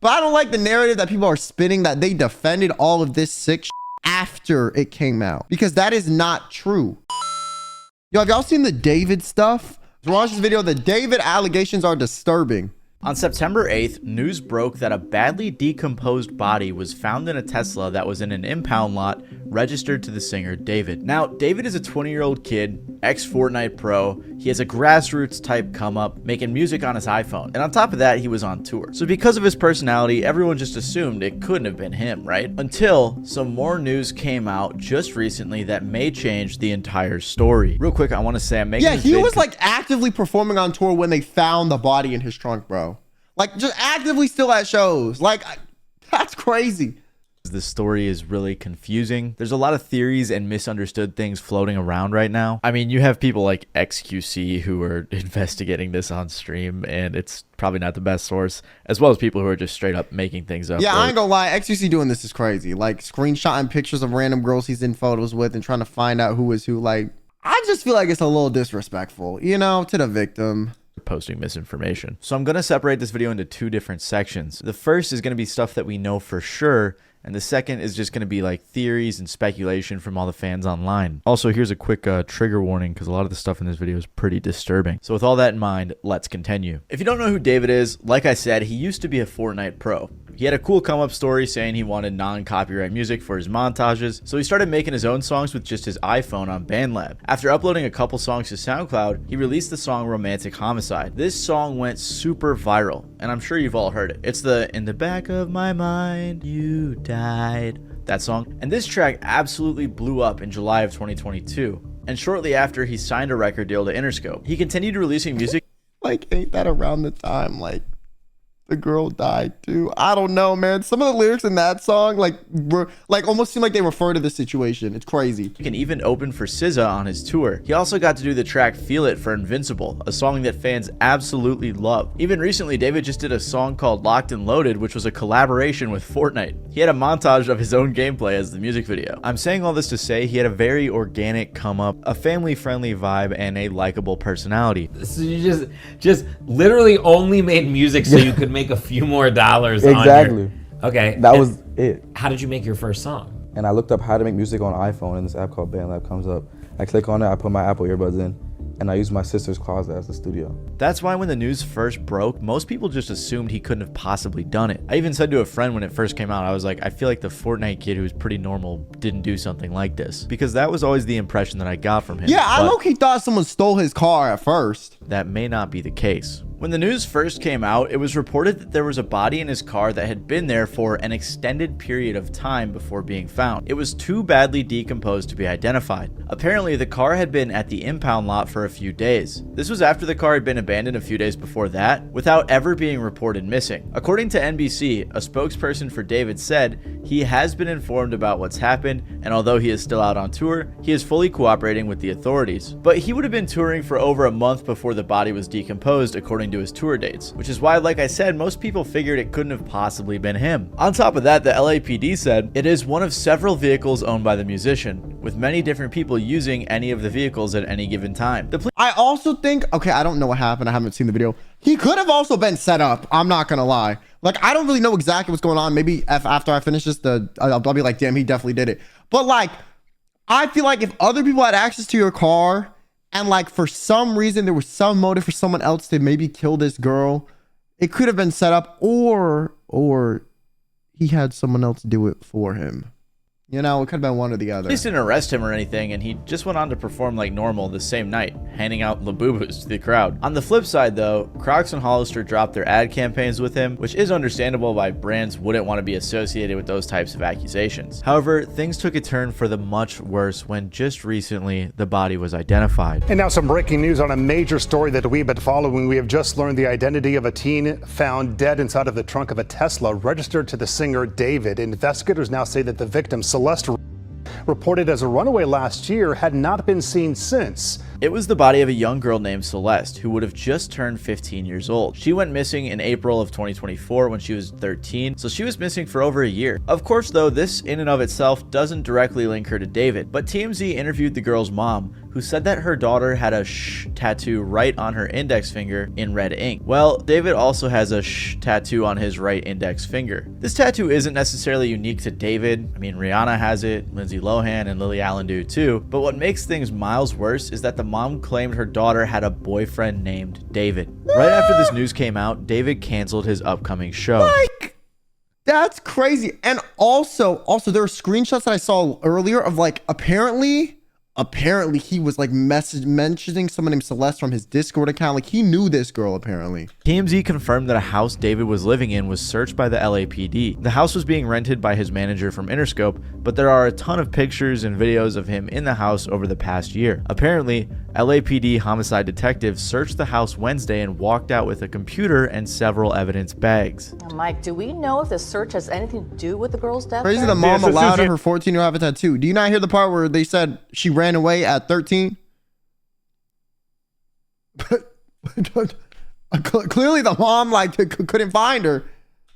But I don't like the narrative that people are spinning that they defended all of this sick after it came out, because that is not true. Yo, have y'all seen the D4vid stuff? Watch this video. The D4vid allegations are disturbing. On September 8th, news broke that a badly decomposed body was found in a Tesla that was in an impound lot registered to the singer D4vid. Now, D4vid is a 20-year-old kid, ex-Fortnite pro. He has a grassroots type come up, making music on his iPhone. And on top of that, he was on tour. So because of his personality, everyone just assumed it couldn't have been him, right? Until some more news came out just recently that may change the entire story. Real quick, I want to say I'm making he was like actively performing on tour when they found the body in his trunk, bro. Like, just actively still at shows. Like, that's crazy. This story is really confusing. There's a lot of theories and misunderstood things floating around right now. I mean, you have people like XQC who are investigating this on stream, and it's probably not the best source, as well as people who are just straight up making things up. Yeah, I ain't gonna lie. XQC doing this is crazy. Like, screenshotting pictures of random girls he's in photos with and trying to find out who is who. Like, I just feel like it's a little disrespectful, you know, to the victim. Posting misinformation. So I'm going to separate this video into two different sections. The first is going to be stuff that we know for sure, and the second is just going to be like theories and speculation from all the fans online. Also, here's a quick trigger warning, because a lot of the stuff in this video is pretty disturbing. So with all that in mind, let's continue. If you don't know who D4vid is, like I said, he used to be a Fortnite pro. He had a cool come-up story saying he wanted non-copyright music for his montages, so he started making his own songs with just his iPhone on BandLab. After uploading a couple songs to SoundCloud, he released the song Romantic Homicide. This song went super viral, and I'm sure you've all heard it. It's the "In the Back of My Mind, You Died," that song. And this track absolutely blew up in July of 2022. And shortly after, he signed a record deal to Interscope. He continued releasing music. Like, ain't that around the time, like, the girl died too? I don't know, man. Some of the lyrics in that song were almost seem like they refer to the situation. It's crazy. He can even open for SZA on his tour. He also got to do the track Feel It for Invincible, a song that fans absolutely love. Even recently, D4vid just did a song called Locked and Loaded, which was a collaboration with Fortnite. He had a montage of his own gameplay as the music video. I'm saying all this to say he had a very organic come up, a family-friendly vibe, and a likable personality. So you just literally only made music so you could make a few more dollars. Exactly. Okay. That was it. How did you make your first song? And I looked up how to make music on iPhone, and this app called BandLab comes up. I click on it, I put my Apple earbuds in, and I use my sister's closet as the studio. That's why when the news first broke, most people just assumed he couldn't have possibly done it. I even said to a friend when it first came out, I was like, I feel like the Fortnite kid who's pretty normal didn't do something like this, because that was always the impression that I got from him. Yeah, I low-key thought someone stole his car at first. That may not be the case. When the news first came out, it was reported that there was a body in his car that had been there for an extended period of time before being found. It was too badly decomposed to be identified. Apparently, the car had been at the impound lot for a few days. This was after the car had been abandoned a few days before that, without ever being reported missing. According to NBC, a spokesperson for D4vid said he has been informed about what's happened, and although he is still out on tour, he is fully cooperating with the authorities. But he would have been touring for over a month before the body was decomposed, according to his tour dates, which is why, like I said, most people figured it couldn't have possibly been him. On top of that, the LAPD said it is one of several vehicles owned by the musician, with many different people using any of the vehicles at any given time. I also think, okay, I don't know what happened. I haven't seen the video. He could have also been set up. I'm not gonna lie. Like, I don't really know exactly what's going on. Maybe after I finish this, I'll be like, damn, he definitely did it. But like, I feel like if other people had access to your car, and like for some reason there was some motive for someone else to maybe kill this girl, it could have been set up, or he had someone else do it for him. You know, it could have been one or the other. Police didn't arrest him or anything, and he just went on to perform like normal the same night, handing out Labubus to the crowd. On the flip side though, Crocs and Hollister dropped their ad campaigns with him, which is understandable why brands wouldn't want to be associated with those types of accusations. However, things took a turn for the much worse when just recently the body was identified. And now some breaking news on a major story that we've been following. We have just learned the identity of a teen found dead inside of the trunk of a Tesla registered to the singer D4vid. Investigators now say that the victim, Celeste, reported as a runaway last year, had not been seen since. It was the body of a young girl named Celeste, who would have just turned 15 years old. She went missing in April of 2024 when she was 13, so she was missing for over a year. Of course though, this in and of itself doesn't directly link her to D4vid, but TMZ interviewed the girl's mom, who said that her daughter had a sh tattoo right on her index finger in red ink. Well, David also has a sh tattoo on his right index finger. This tattoo isn't necessarily unique to David. I mean, Rihanna has it, Lindsay Lohan and Lily Allen do too. But what makes things miles worse is that the mom claimed her daughter had a boyfriend named David. Right after this news came out, David canceled his upcoming show. Like, that's crazy. And also there were screenshots that I saw earlier of like apparently he was like mentioning someone named Celeste from his Discord account. Like he knew this girl apparently. TMZ confirmed that a house David was living in was searched by the LAPD. The house was being rented by his manager from Interscope, but there are a ton of pictures and videos of him in the house over the past year. Apparently, LAPD homicide detectives searched the house Wednesday and walked out with a computer and several evidence bags. Now, Mike, do we know if the search has anything to do with the girl's death? Crazy the mom allowed her 14-year-old have a tattoo. Do you not hear the part where they said she ran away at 13? Clearly the mom like couldn't find her.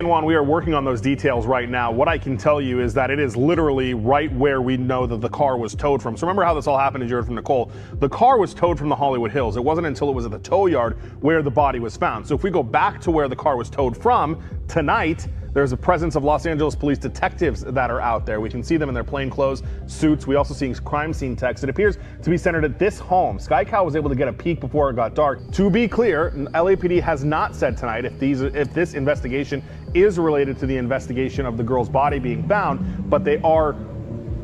Juan, we are working on those details right now. What I can tell you is that it is literally right where we know that the car was towed from. So remember how this all happened, as you heard from Nicole. The car was towed from the Hollywood Hills. It wasn't until it was at the tow yard where the body was found. So if we go back to where the car was towed from tonight, there's a presence of Los Angeles police detectives that are out there. We can see them in their plainclothes suits. We also see crime scene text. It appears to be centered at this home. Sky Cow was able to get a peek before it got dark. To be clear, LAPD has not said tonight if this investigation is related to the investigation of the girl's body being found, but they are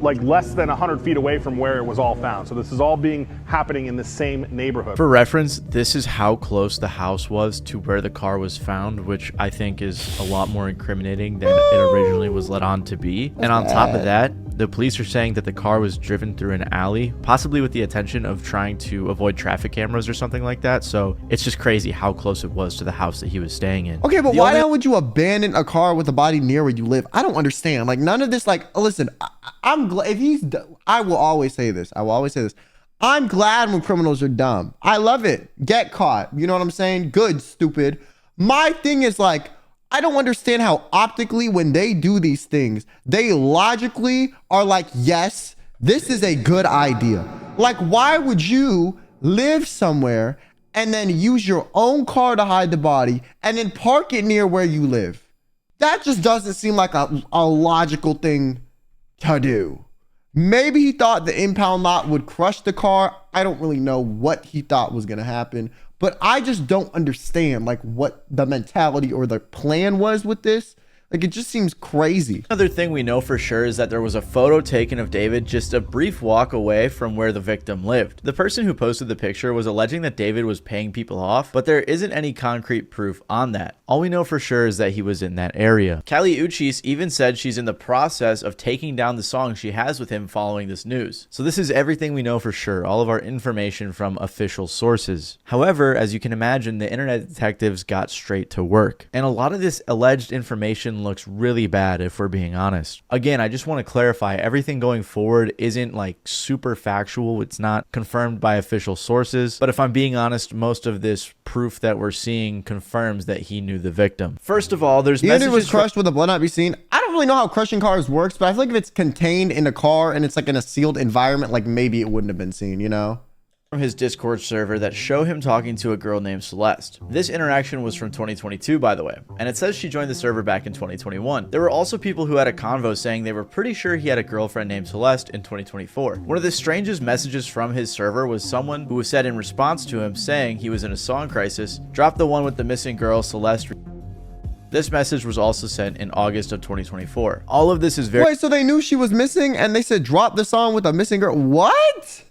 like less than 100 feet away from where it was all found. So this is all happening in the same neighborhood. For reference, this is how close the house was to where the car was found, which I think is a lot more incriminating than it originally was let on to be. And on top of that, the police are saying that the car was driven through an alley, possibly with the intention of trying to avoid traffic cameras or something like that. So it's just crazy how close it was to the house that he was staying in. Okay, but why the hell would you abandon a car with a body near where you live? I don't understand. Like none of this, like, listen, I'm glad if he's, I will always say this. I'm glad when criminals are dumb. I love it. Get caught. You know what I'm saying? Good, stupid. My thing is like, I don't understand how optically when they do these things, they logically are like, yes, this is a good idea. Like, why would you live somewhere and then use your own car to hide the body and then park it near where you live? That just doesn't seem like a logical thing to do. Maybe he thought the impound lot would crush the car. I don't really know what he thought was going to happen, but I just don't understand like what the mentality or the plan was with this. Like, it just seems crazy. Another thing we know for sure is that there was a photo taken of David just a brief walk away from where the victim lived. The person who posted the picture was alleging that David was paying people off, but there isn't any concrete proof on that. All we know for sure is that he was in that area. Kali Uchis even said she's in the process of taking down the song she has with him following this news. So this is everything we know for sure, all of our information from official sources. However, as you can imagine, the internet detectives got straight to work. And a lot of this alleged information looks really bad if we're being honest. Again, I just want to clarify, everything going forward isn't like super factual. It's not confirmed by official sources. But if I'm being honest, most of this proof that we're seeing confirms that he knew the victim. First of all, there's messages. It was crushed with a blood not be seen. I don't really know how crushing cars works, but I feel like if it's contained in a car and it's like in a sealed environment, like maybe it wouldn't have been seen, you know? From his Discord server that show him talking to a girl named Celeste. This interaction was from 2022, by the way, and it says she joined the server back in 2021. There were also people who had a convo saying they were pretty sure he had a girlfriend named Celeste in 2024. One of the strangest messages from his server was someone who said in response to him saying he was in a song crisis, drop the one with the missing girl, Celeste. This message was also sent in August of 2024. All of this is very— Wait, so they knew she was missing and they said drop the song with a missing girl? What?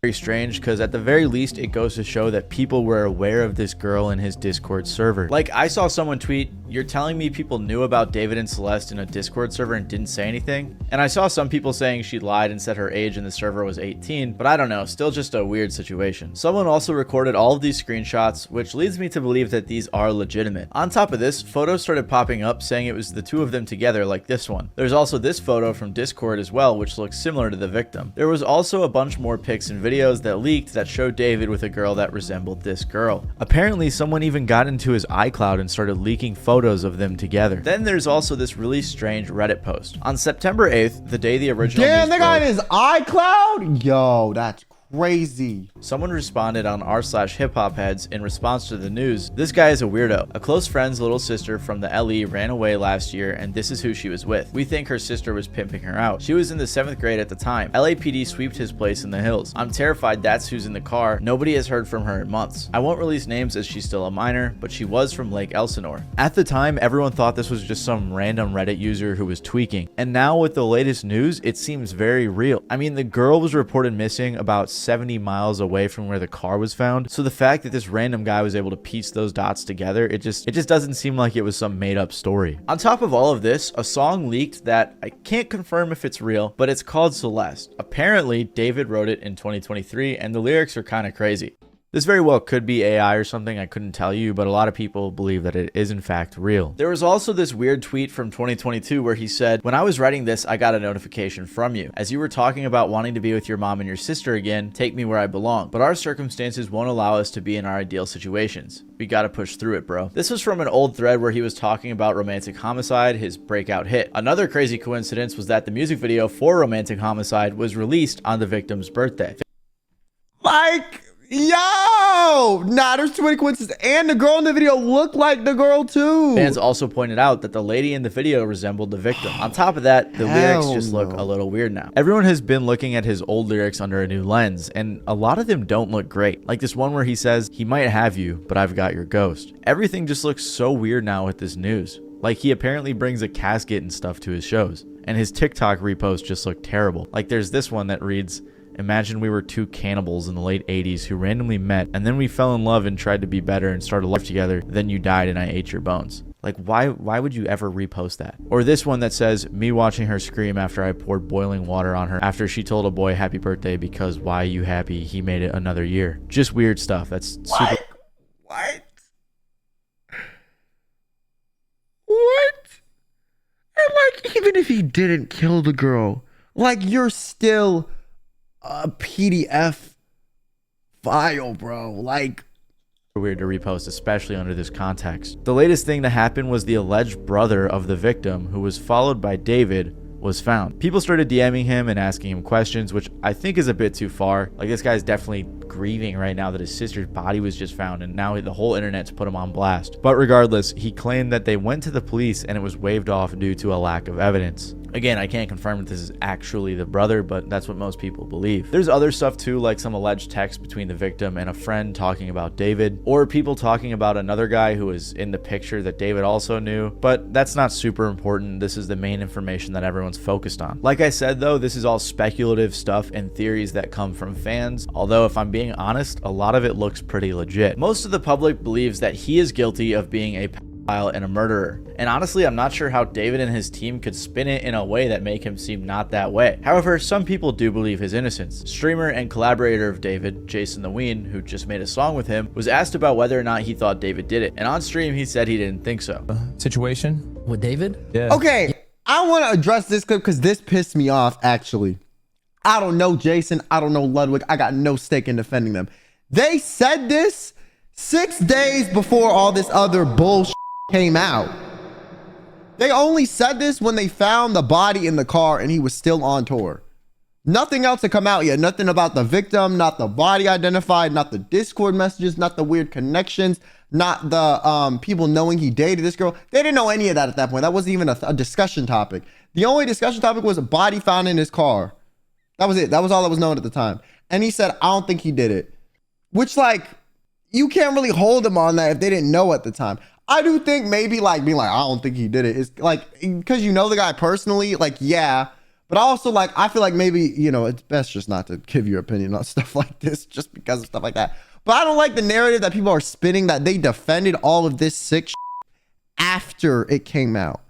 Very strange, because at the very least it goes to show that people were aware of this girl in his Discord server. Like, I saw someone tweet, you're telling me people knew about David and Celeste in a Discord server and didn't say anything? And I saw some people saying she lied and said her age in the server was 18, but I don't know, still just a weird situation. Someone also recorded all of these screenshots, which leads me to believe that these are legitimate. On top of this, photos started popping up saying it was the two of them together, like this one. There's also this photo from Discord as well, which looks similar to the victim. There was also a bunch more pics and videos that leaked that showed David with a girl that resembled this girl. Apparently, someone even got into his iCloud and started leaking photos of them together. Then there's also this really strange Reddit post. On September 8th, the day the original Damn, they got his iCloud? Yo, that's crazy. Someone responded on r/hiphopheads in response to the news. This guy is a weirdo. A close friend's little sister from the LE ran away last year, and this is who she was with. We think her sister was pimping her out. She was in the 7th grade at the time. LAPD sweeped his place in the hills. I'm terrified that's who's in the car. Nobody has heard from her in months. I won't release names as she's still a minor, but she was from Lake Elsinore. At the time, everyone thought this was just some random Reddit user who was tweaking. And now with the latest news, it seems very real. I mean, the girl was reported missing about 70 miles away from where the car was found. So the fact that this random guy was able to piece those dots together, it just doesn't seem like it was some made up story. On top of all of this, a song leaked that I can't confirm if it's real, but it's called Celeste. Apparently, D4vid wrote it in 2023, and the lyrics are kind of crazy. This very well could be AI or something, I couldn't tell you, but a lot of people believe that it is in fact real. There was also this weird tweet from 2022 where he said, "When I was writing this, I got a notification from you. As you were talking about wanting to be with your mom and your sister again, take me where I belong. But our circumstances won't allow us to be in our ideal situations. We gotta push through it, bro." This was from an old thread where he was talking about Romantic Homicide, his breakout hit. Another crazy coincidence was that the music video for Romantic Homicide was released on the victim's birthday. Like, yo, nah, there's too many coincidences. And the girl in the video looked like the girl too. Fans also pointed out that the lady in the video resembled the victim. On top of that, the lyrics just look a little weird now. Everyone has been looking at his old lyrics under a new lens, and a lot of them don't look great. Like this one where he says, "He might have you, but I've got your ghost." Everything just looks so weird now with this news. Like he apparently brings a casket and stuff to his shows. And his TikTok reposts just look terrible. Like there's this one that reads, "Imagine we were two cannibals in the late 80s who randomly met, and then we fell in love and tried to be better and started life together. Then you died and I ate your bones." Like, why would you ever repost that? Or this one that says, "Me watching her scream after I poured boiling water on her after she told a boy happy birthday because why you happy, he made it another year." Just weird stuff. That's super. What? What? And like, even if he didn't kill the girl, like you're still a PDF file, bro. Like, weird to repost, especially under this context. The latest thing to happen was the alleged brother of the victim, who was followed by D4vid, was found. People started DMing him and asking him questions, which I think is a bit too far. Like, this guy's definitely grieving right now that his sister's body was just found, and now the whole internet's put him on blast. But regardless, he claimed that they went to the police and it was waved off due to a lack of evidence. Again, I can't confirm if this is actually the brother, but that's what most people believe. There's other stuff too, like some alleged text between the victim and a friend talking about D4vid, or people talking about another guy who was in the picture that D4vid also knew, but that's not super important. This is the main information that everyone's focused on. Like I said though, this is all speculative stuff and theories that come from fans, although if I'm being honest, a lot of it looks pretty legit. Most of the public believes that he is guilty of being a pedophile and a murderer. And honestly, I'm not sure how D4vid and his team could spin it in a way that make him seem not that way. However, some people do believe his innocence. Streamer and collaborator of D4vid, Jason the Ween, who just made a song with him, was asked about whether or not he thought D4vid did it. And on stream, he said he didn't think so. Situation with D4vid? Yeah. okay, I want to address this clip because this pissed me off, actually. I don't know Jason. I don't know Ludwig. I got no stake in defending them. They said this 6 days before all this other bullshit came out. They only said this when they found the body in the car and he was still on tour. Nothing else had come out yet. Nothing about the victim, not the body identified, not the Discord messages, not the weird connections, not the people knowing he dated this girl. They didn't know any of that at that point. That wasn't even a discussion topic. The only discussion topic was a body found in his car. That was it. That was all that was known at the time. And he said, "I don't think he did it." Which, like, you can't really hold him on that if they didn't know at the time. I do think maybe like being like, "I don't think he did it," is like, because you know the guy personally, like, yeah. But also, like, I feel like maybe, you know, it's best just not to give your opinion on stuff like this just because of stuff like that. But I don't like the narrative that people are spinning that they defended all of this sick shit after it came out.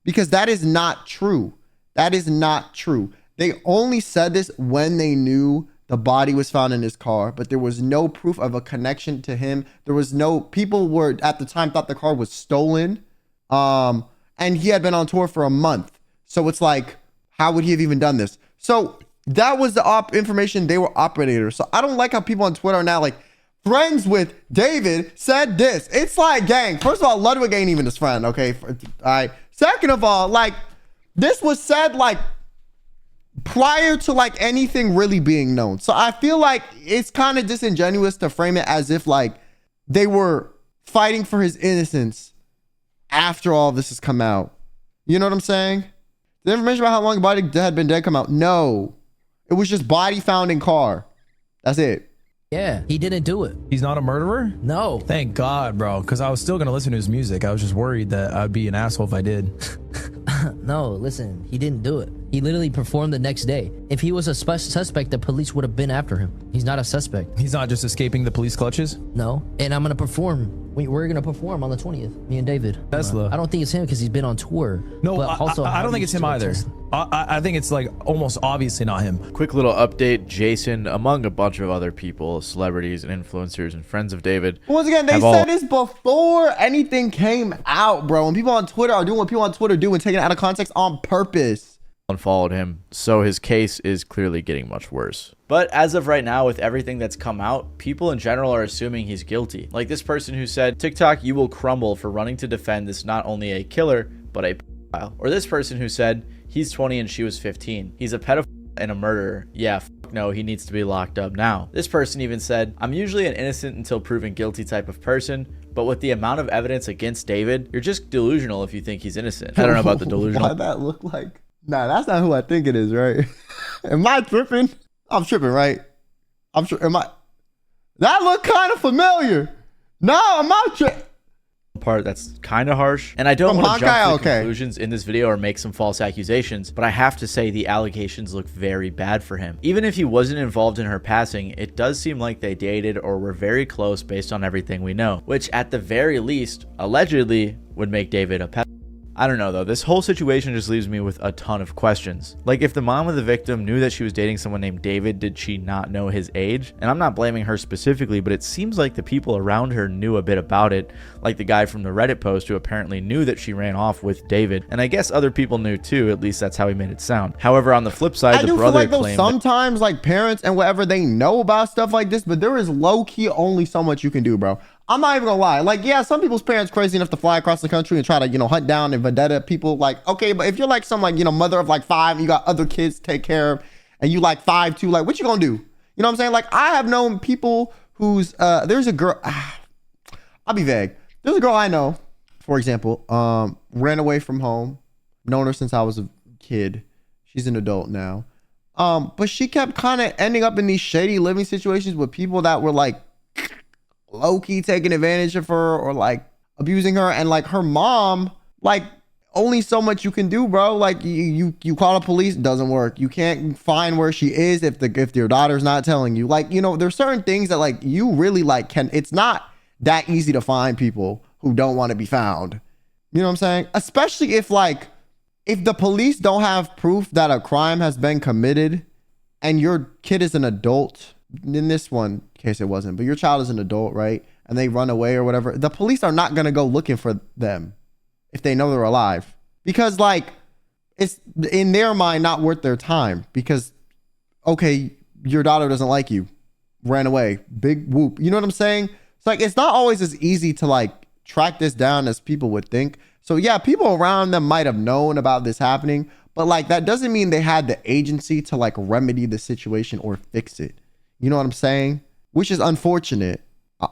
Because that is not true. That is not true. They only said this when they knew the body was found in his car, but there was no proof of a connection to him. There was no, people were at the time thought the car was stolen. And he had been on tour for a month. So it's like, how would he have even done this? So that was the information they were operating. So I don't like how people on Twitter are now like, friends with D4vid said this. It's like, gang, first of all, Ludwig ain't even his friend, okay? All right. Second of all, like, this was said like prior to like anything really being known. So I feel like it's kind of disingenuous to frame it as if like they were fighting for his innocence after all this has come out. You know what I'm saying? The information about how long the body had been dead come out? No. It was just body found in car. That's it. Yeah, he didn't do it. He's not a murderer? No. Thank God, bro, because I was still going to listen to his music. I was just worried that I'd be an asshole if I did. No, listen, he didn't do it. He literally performed the next day. If he was a suspect, the police would have been after him. He's not a suspect. He's not just escaping the police clutches? No. And I'm going to perform. We're going to perform on the 20th, me and David. Tesla. I don't think it's him because he's been on tour. No, but also, I don't think it's him either. I think it's like almost obviously not him. Quick little update. Jason, among a bunch of other people, celebrities and influencers and friends of David. Once again, they said this before anything came out, bro. And people on Twitter are doing what people on Twitter do and taking it out of context on purpose. Unfollowed him, so his case is clearly getting much worse. But as of right now, with everything that's come out, people in general are assuming he's guilty. Like this person who said, TikTok, you will crumble for running to defend this not only a killer, but a pedophile. Or this person who said, he's 20 and she was 15. He's a pedophile and a murderer. Yeah, no, he needs to be locked up now. This person even said, I'm usually an innocent until proven guilty type of person, but with the amount of evidence against David, you're just delusional if you think he's innocent. I don't know about the delusional. Why'd that look like? Nah, that's not who I think it is, right? Am I tripping? I'm tripping, right? I'm sure. Am I? That look kind of familiar. No, I'm not tripping. Part that's kind of harsh, and I don't want to jump to okay. conclusions in this video or make some false accusations, but I have to say the allegations look very bad for him. Even if he wasn't involved in her passing, it does seem like they dated or were very close based on everything we know, which at the very least allegedly would make David a pedophile. I don't know though, this whole situation just leaves me with a ton of questions. Like if the mom of the victim knew that she was dating someone named David, did she not know his age? And I'm not blaming her specifically, but it seems like the people around her knew a bit about it, like the guy from the Reddit post who apparently knew that she ran off with David. And I guess other people knew too, at least that's how he made it sound. However, on the flip side, the brother claimed sometimes like parents and whatever, they know about stuff like this, but there is low-key only so much you can do, bro. I'm not even gonna lie. Like, yeah, some people's parents crazy enough to fly across the country and try to, you know, hunt down and vendetta people. Like, okay, but if you're like some like, you know, mother of like 5, and you got other kids to take care of, and you like 5 too, like, what you gonna do? You know what I'm saying? Like, I have known people who's there's a girl. I'll be vague. There's a girl I know, for example, ran away from home. Known her since I was a kid. She's an adult now. But she kept kind of ending up in these shady living situations with people that were like low-key taking advantage of her or like abusing her, and like her mom, like only so much you can do, bro. Like you call the police, it doesn't work. You can't find where she is if your daughter's not telling you. Like, you know, there's certain things that like you really like can, it's not that easy to find people who don't want to be found. You know what I'm saying? Especially if the police don't have proof that a crime has been committed and your kid is an adult. In this one case it wasn't, but your child is an adult, right? And they run away or whatever. The police are not going to go looking for them if they know they're alive, because like it's in their mind not worth their time, because okay, your daughter doesn't like you, ran away, big whoop. You know what I'm saying? It's like, it's not always as easy to like track this down as people would think. So yeah, people around them might have known about this happening, but like that doesn't mean they had the agency to like remedy the situation or fix it. You know what I'm saying? Which is unfortunate.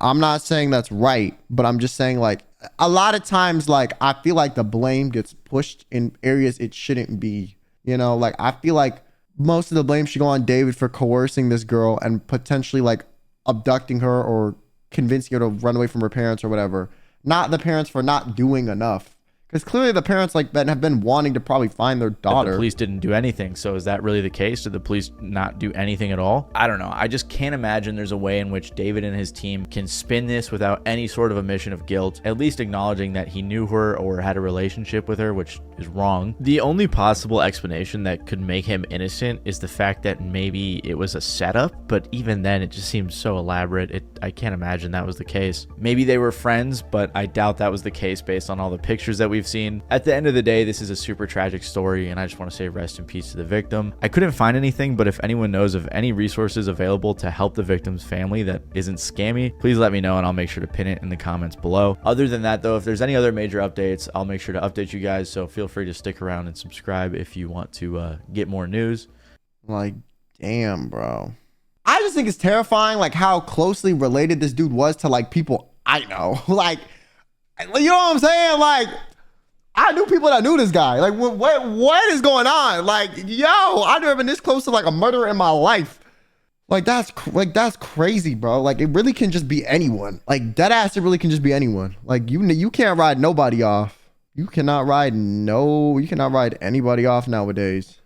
I'm not saying that's right, but I'm just saying like a lot of times, like I feel like the blame gets pushed in areas it shouldn't be. You know, like I feel like most of the blame should go on David for coercing this girl and potentially like abducting her or convincing her to run away from her parents or whatever. Not the parents for not doing enough. Because clearly the parents like Ben have been wanting to probably find their daughter. The police didn't do anything. So is that really the case? Did the police not do anything at all? I don't know. I just can't imagine there's a way in which David and his team can spin this without any sort of admission of guilt, at least acknowledging that he knew her or had a relationship with her, which is wrong. The only possible explanation that could make him innocent is the fact that maybe it was a setup, but even then it just seems so elaborate. I can't imagine that was the case. Maybe they were friends, but I doubt that was the case based on all the pictures that we've seen. At the end of the day, this is a super tragic story, and I just want to say rest in peace to the victim. I couldn't find anything, but if anyone knows of any resources available to help the victim's family that isn't scammy, please let me know and I'll make sure to pin it in the comments below. Other than that though, if there's any other major updates, I'll make sure to update you guys, so feel free to stick around and subscribe if you want to get more news. Like, damn, bro. I just think it's terrifying, like how closely related this dude was to like people I know. Like, you know what I'm saying? Like, I knew people that knew this guy. Like, what is going on? Like, yo, I've never been this close to like a murderer in my life. Like, that's crazy, bro. Like, it really can just be anyone. Like, dead ass, it really can just be anyone. Like, you can't ride nobody off. You cannot ride anybody off nowadays.